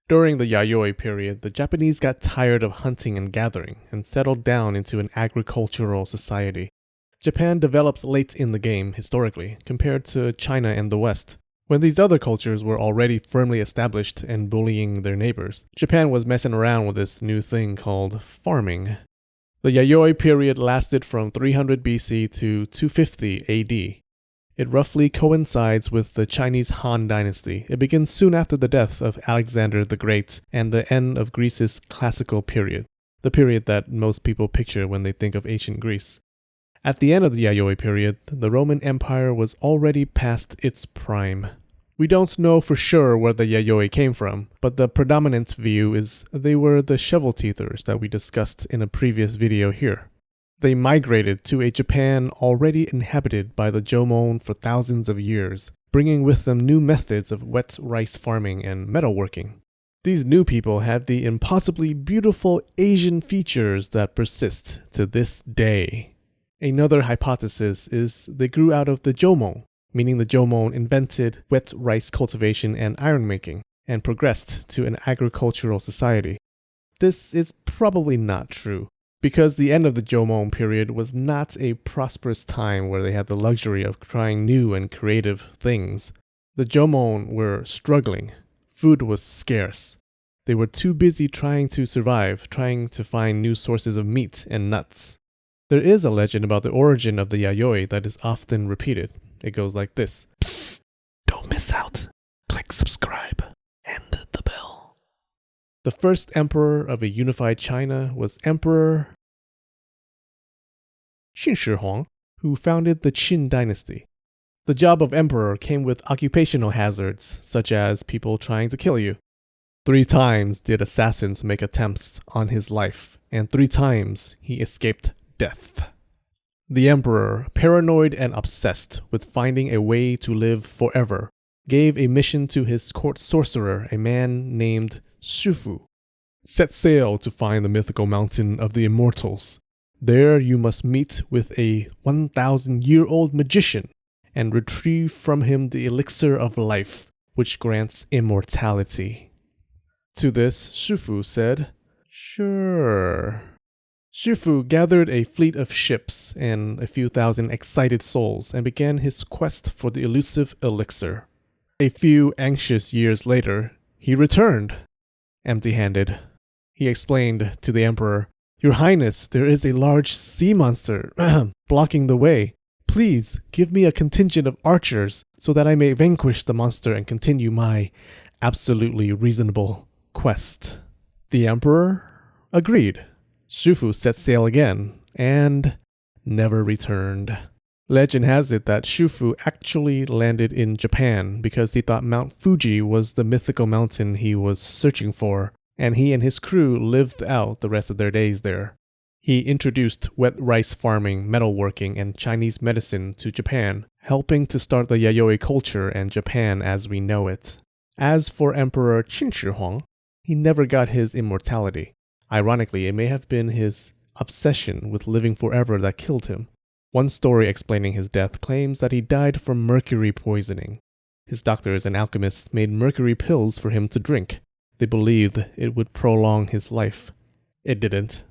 During the Yayoi period, the Japanese got tired of hunting and gathering and settled down into an agricultural society. Japan developed late in the game, historically, compared to China and the West. When these other cultures were already firmly established and bullying their neighbors, Japan was messing around with this new thing called farming. The Yayoi period lasted from 300 BC to 250 AD. It roughly coincides with the Chinese Han Dynasty. It begins soon after the death of Alexander the Great and the end of Greece's classical period, the period that most people picture when they think of ancient Greece. At the end of the Yayoi period, the Roman Empire was already past its prime. We don't know for sure where the Yayoi came from, but the predominant view is they were the shovel-teethers that we discussed in a previous video here. They migrated to a Japan already inhabited by the Jomon for thousands of years, bringing with them new methods of wet rice farming and metalworking. These new people had the impossibly beautiful Asian features that persist to this day. Another hypothesis is they grew out of the Jomon, meaning the Jomon invented wet rice cultivation and iron making, and progressed to an agricultural society. This is probably not true, because the end of the Jomon period was not a prosperous time where they had the luxury of trying new and creative things. The Jomon were struggling. Food was scarce. They were too busy trying to survive, trying to find new sources of meat and nuts. There is a legend about the origin of the Yayoi that is often repeated. It goes like this. Psst! Don't miss out. Click subscribe and the bell. The first emperor of a unified China was Emperor Qin Huang, who founded the Qin dynasty. The job of emperor came with occupational hazards, such as people trying to kill you. 3 times did assassins make attempts on his life, and 3 times he escaped death. The emperor, paranoid and obsessed with finding a way to live forever, gave a mission to his court sorcerer, a man named Shufu. Set sail to find the mythical mountain of the immortals. There you must meet with a 1,000-year-old magician and retrieve from him the elixir of life, which grants immortality. To this, Shufu said, "Sure." Shufu gathered a fleet of ships and a few thousand excited souls and began his quest for the elusive elixir. A few anxious years later, he returned, empty-handed. He explained to the emperor, "Your Highness, there is a large sea monster blocking the way. Please give me a contingent of archers so that I may vanquish the monster and continue my absolutely reasonable quest." The emperor agreed. Shufu set sail again and never returned. Legend has it that Shufu actually landed in Japan because he thought Mount Fuji was the mythical mountain he was searching for, and he and his crew lived out the rest of their days there. He introduced wet rice farming, metalworking, and Chinese medicine to Japan, helping to start the Yayoi culture and Japan as we know it. As for Emperor Qin Huang, he never got his immortality. Ironically, it may have been his obsession with living forever that killed him. One story explaining his death claims that he died from mercury poisoning. His doctors and alchemists made mercury pills for him to drink. They believed it would prolong his life. It didn't.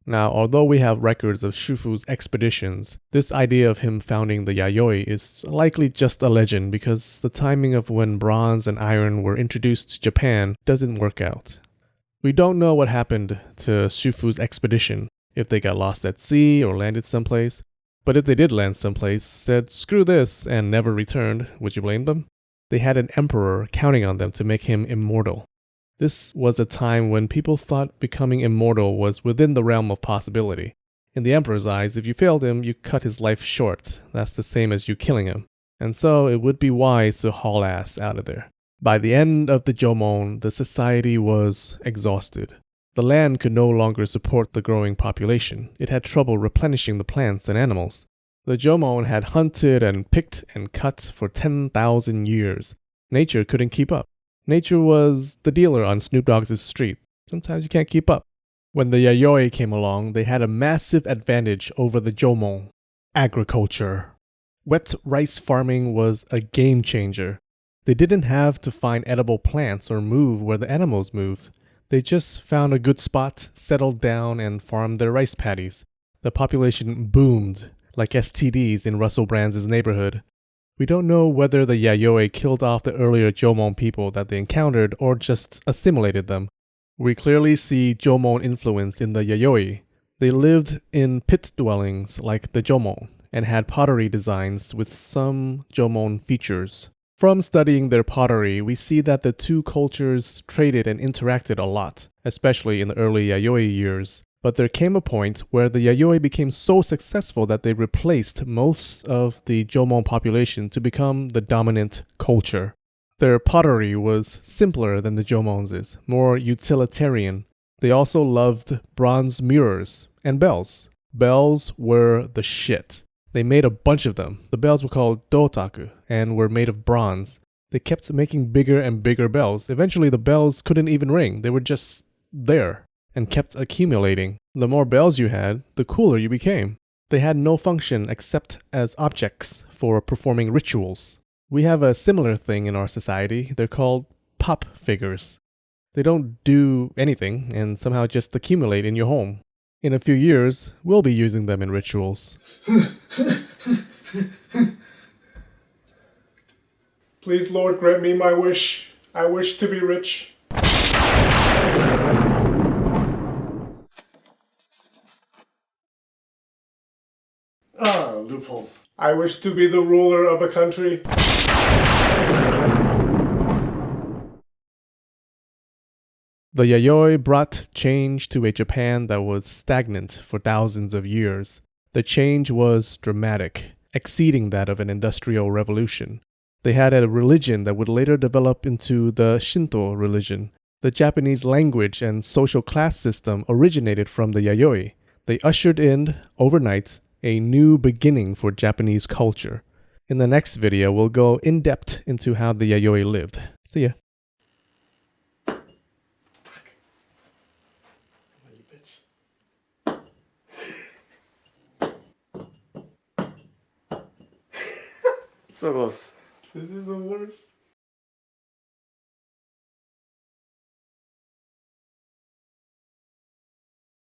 Now, although we have records of Shufu's expeditions, this idea of him founding the Yayoi is likely just a legend because the timing of when bronze and iron were introduced to Japan doesn't work out. We don't know what happened to Shufu's expedition, if they got lost at sea or landed someplace. But if they did land someplace, said screw this, and never returned, would you blame them? They had an emperor counting on them to make him immortal. This was a time when people thought becoming immortal was within the realm of possibility. In the emperor's eyes, if you failed him, you cut his life short. That's the same as you killing him. And so it would be wise to haul ass out of there. By the end of the Jomon, the society was exhausted. The land could no longer support the growing population. It had trouble replenishing the plants and animals. The Jomon had hunted and picked and cut for 10,000 years. Nature couldn't keep up. Nature was the dealer on Snoop Dogg's street. Sometimes you can't keep up. When the Yayoi came along, they had a massive advantage over the Jomon: agriculture. Wet rice farming was a game changer. They didn't have to find edible plants or move where the animals moved. They just found a good spot, settled down, and farmed their rice paddies. The population boomed, like STDs in Russell Brand's neighborhood. We don't know whether the Yayoi killed off the earlier Jomon people that they encountered or just assimilated them. We clearly see Jomon influence in the Yayoi. They lived in pit dwellings like the Jomon and had pottery designs with some Jomon features. From studying their pottery, we see that the two cultures traded and interacted a lot, especially in the early Yayoi years. But there came a point where the Yayoi became so successful that they replaced most of the Jomon population to become the dominant culture. Their pottery was simpler than the Jomon's, more utilitarian. They also loved bronze mirrors and bells. Bells were the shit. They made a bunch of them. The bells were called dotaku and were made of bronze. They kept making bigger and bigger bells. Eventually the bells couldn't even ring. They were just there and kept accumulating. The more bells you had, the cooler you became. They had no function except as objects for performing rituals. We have a similar thing in our society. They're called pop figures. They don't do anything and somehow just accumulate in your home. In a few years, we'll be using them in rituals. Please, Lord, grant me my wish. I wish to be rich. Loopholes. I wish to be the ruler of a country. The Yayoi brought change to a Japan that was stagnant for thousands of years. The change was dramatic, exceeding that of an industrial revolution. They had a religion that would later develop into the Shinto religion. The Japanese language and social class system originated from the Yayoi. They ushered in, overnight, a new beginning for Japanese culture. In the next video, we'll go in depth into how the Yayoi lived. See ya. So close. This is the worst.